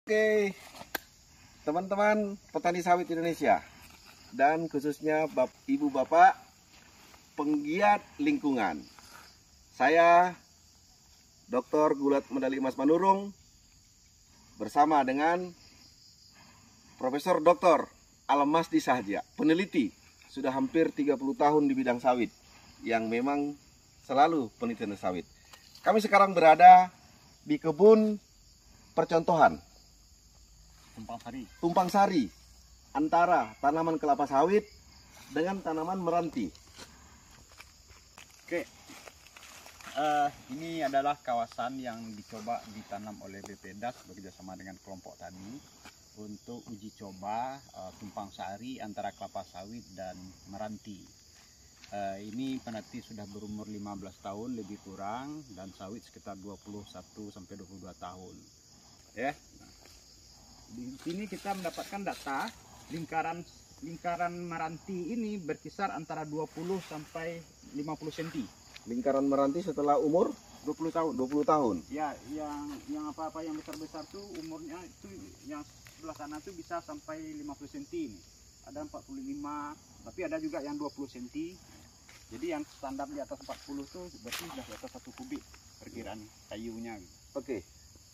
Oke, teman-teman petani sawit Indonesia dan khususnya ibu bapak penggiat lingkungan. Saya Dr. Gulat Medali Emas Manurung bersama dengan Profesor Dr. Almasdi Sahja, peneliti sudah hampir 30 tahun di bidang sawit yang memang selalu penelitian sawit. Kami sekarang berada di kebun percontohan Tumpang Sari antara tanaman kelapa sawit dengan tanaman meranti. Oke, ini adalah kawasan yang dicoba ditanam oleh BPDAS bekerjasama dengan kelompok tani untuk uji coba tumpang sari antara kelapa sawit dan meranti. Ini peneliti sudah berumur 15 tahun lebih kurang dan sawit sekitar 21 sampai 22 tahun. Ya. Di sini kita mendapatkan data lingkaran meranti ini berkisar antara 20 sampai 50 cm. Lingkaran meranti setelah umur 20 tahun. 20 tahun. Ya, yang apa-apa yang besar-besar tuh umurnya itu yang sebelah sana tuh bisa sampai 50 cm ini. Ada 45, tapi ada juga yang 20 cm. Jadi yang standar di atas 40 tuh berarti sudah di atas 1 kubik perkiraan kayunya. Oke.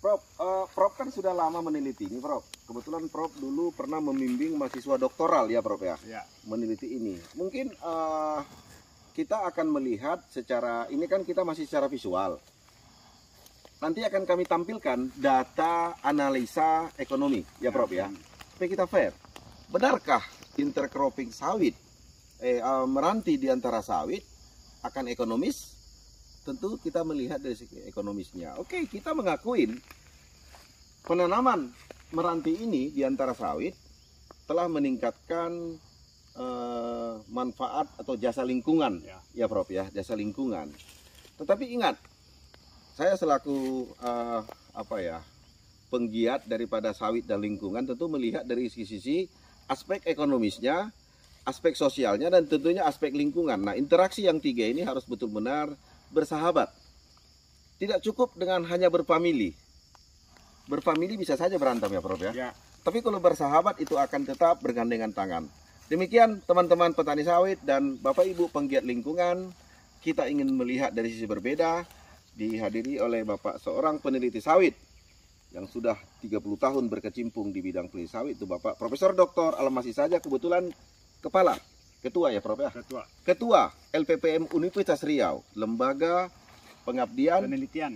Prof kan sudah lama meneliti ini, Prof. Kebetulan Prof dulu pernah membimbing mahasiswa doktoral ya, Prof ya. Meneliti ini. Mungkin kita akan melihat secara, ini kan kita masih secara visual. Nanti akan kami tampilkan data analisa ekonomi ya, Prof ya. Supaya kita fair. Benarkah intercropping sawit meranti di antara sawit akan ekonomis? Tentu kita melihat dari segi ekonomisnya. Oke, kita mengakuin penanaman meranti ini di antara sawit telah meningkatkan manfaat atau jasa lingkungan, ya Prof ya, jasa lingkungan. Tetapi ingat, saya selaku penggiat daripada sawit dan lingkungan tentu melihat dari sisi aspek ekonomisnya, aspek sosialnya, dan tentunya aspek lingkungan. Nah, interaksi yang tiga ini harus betul-benar bersahabat. Tidak cukup dengan hanya berfamili. Berfamili bisa saja berantem ya, Prof ya. Tapi kalau bersahabat itu akan tetap bergandengan tangan. Demikian teman-teman petani sawit dan Bapak Ibu penggiat lingkungan, kita ingin melihat dari sisi berbeda, dihadiri oleh Bapak seorang peneliti sawit yang sudah 30 tahun berkecimpung di bidang peneliti sawit, itu Bapak Profesor Dr. Almasdi Sahja, kebetulan Ketua ya Prof ya? Ketua LPPM Universitas Riau, Lembaga Penelitian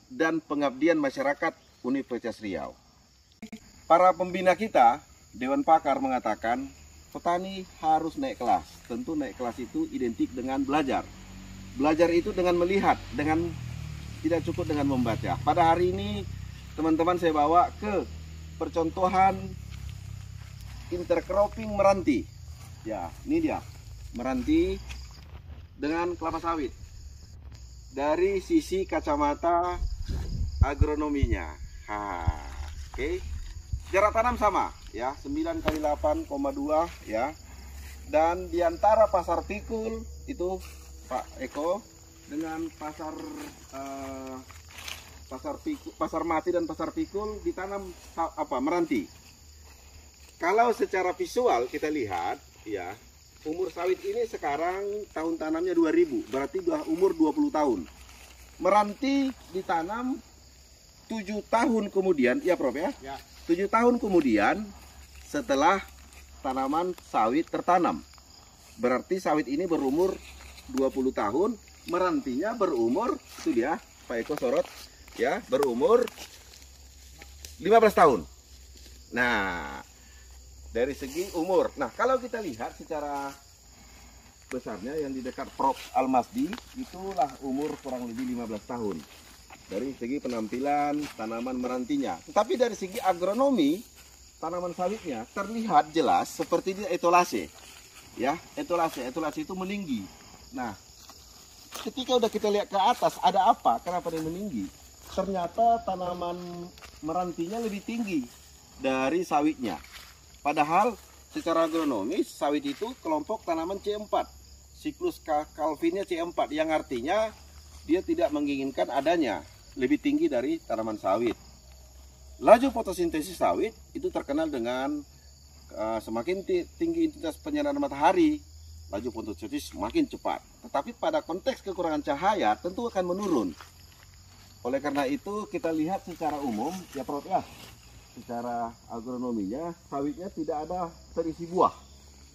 dan Pengabdian Masyarakat Universitas Riau. Para pembina kita, Dewan Pakar mengatakan petani harus naik kelas. Tentu naik kelas itu identik dengan belajar. Belajar itu dengan melihat, dengan tidak cukup dengan membaca. Pada hari ini teman-teman saya bawa ke percontohan intercropping meranti. Ya, ini dia meranti dengan kelapa sawit. Dari sisi kacamata agronominya. Oke. Jarak tanam sama ya, 9 kali 8,2 ya. Dan di antara pasar pikul itu Pak Eko dengan pasar mati dan pasar pikul ditanam meranti. Kalau secara visual kita lihat ya, umur sawit ini sekarang tahun tanamnya 2000, berarti sudah umur 20 tahun. Meranti ditanam 7 tahun kemudian, ya Prof ya? 7 tahun kemudian setelah tanaman sawit tertanam. Berarti sawit ini berumur 20 tahun, merantinya berumur, itu dia Pak Eko sorot ya, berumur 15 tahun. Nah, dari segi umur. Nah, kalau kita lihat secara besarnya yang di dekat Prof Almasdi, itulah umur kurang lebih 15 tahun. Dari segi penampilan tanaman merantinya. Tetapi dari segi agronomi, tanaman sawitnya terlihat jelas seperti dia etalase. Ya, etalase itu meninggi. Nah, ketika udah kita lihat ke atas, ada apa? Kenapa dia meninggi? Ternyata tanaman merantinya lebih tinggi dari sawitnya. Padahal secara agronomis sawit itu kelompok tanaman C4. Siklus Calvinnya C4 yang artinya dia tidak menginginkan adanya lebih tinggi dari tanaman sawit. Laju fotosintesis sawit itu terkenal dengan semakin tinggi intensitas penyinaran matahari, laju fotosintesis semakin cepat. Tetapi pada konteks kekurangan cahaya tentu akan menurun. Oleh karena itu kita lihat secara umum, ya Prof ya, secara agronominya sawitnya tidak ada terisi buah.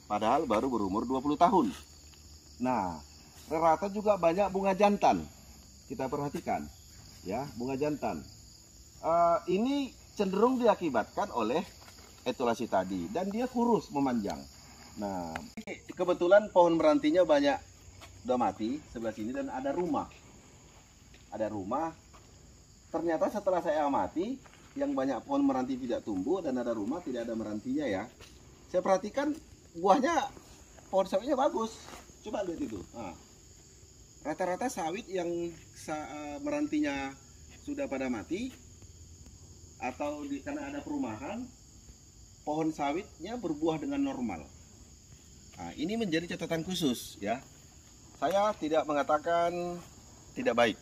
Padahal baru berumur 20 tahun. Nah, rata juga banyak bunga jantan. Kita perhatikan, ya, bunga jantan. Ini cenderung diakibatkan oleh etulasi tadi dan dia kurus memanjang. Nah, kebetulan pohon merantinya banyak udah mati sebelah sini dan ada rumah. Ada rumah. Ternyata setelah saya amati yang banyak pohon meranti tidak tumbuh dan ada rumah tidak ada merantinya ya. Saya perhatikan buahnya pohon sawitnya bagus. Coba lihat itu. Nah, rata-rata sawit yang merantinya sudah pada mati atau karena ada perumahan, pohon sawitnya berbuah dengan normal. Nah, ini menjadi catatan khusus ya. Saya tidak mengatakan tidak baik,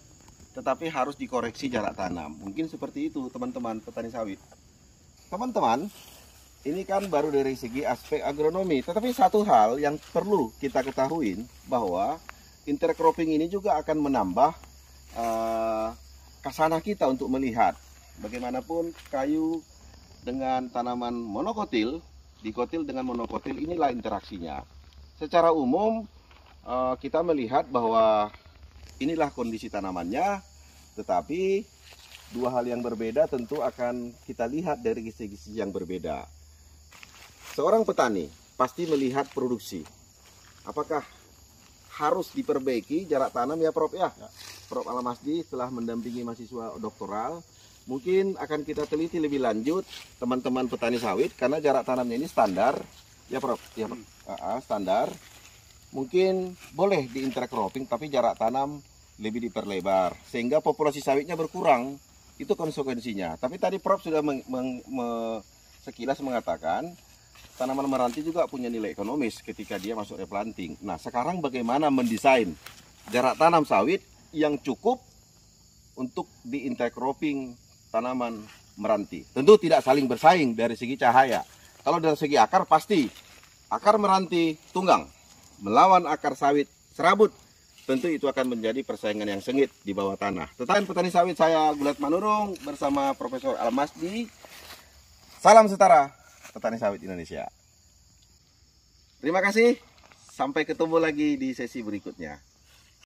tetapi harus dikoreksi jarak tanam. Mungkin seperti itu teman-teman petani sawit. Teman-teman, ini kan baru dari segi aspek agronomi, tetapi satu hal yang perlu kita ketahui bahwa intercropping ini juga akan menambah kasana kita untuk melihat bagaimanapun kayu dengan tanaman monokotil, dikotil dengan monokotil, inilah interaksinya. Secara umum kita melihat bahwa inilah kondisi tanamannya, tetapi dua hal yang berbeda tentu akan kita lihat dari sisi yang berbeda. Seorang petani pasti melihat produksi. Apakah harus diperbaiki jarak tanam ya Prof ya? Prof Almasdi setelah mendampingi mahasiswa doktoral, mungkin akan kita teliti lebih lanjut teman-teman petani sawit karena jarak tanamnya ini standar ya Prof ya, standar. Mungkin boleh di intercropping tapi jarak tanam lebih diperlebar sehingga populasi sawitnya berkurang, itu konsekuensinya. Tapi tadi Prof sudah sekilas mengatakan tanaman meranti juga punya nilai ekonomis ketika dia masuk replanting. Nah, sekarang bagaimana mendesain jarak tanam sawit yang cukup untuk di intercropping tanaman meranti. Tentu tidak saling bersaing dari segi cahaya. Kalau dari segi akar pasti akar meranti tunggang melawan akar sawit serabut. Tentu itu akan menjadi persaingan yang sengit di bawah tanah. Tetapi petani sawit saya Gulat Manurung bersama Profesor Almasdi. Salam setara petani sawit Indonesia. Terima kasih. Sampai ketemu lagi di sesi berikutnya.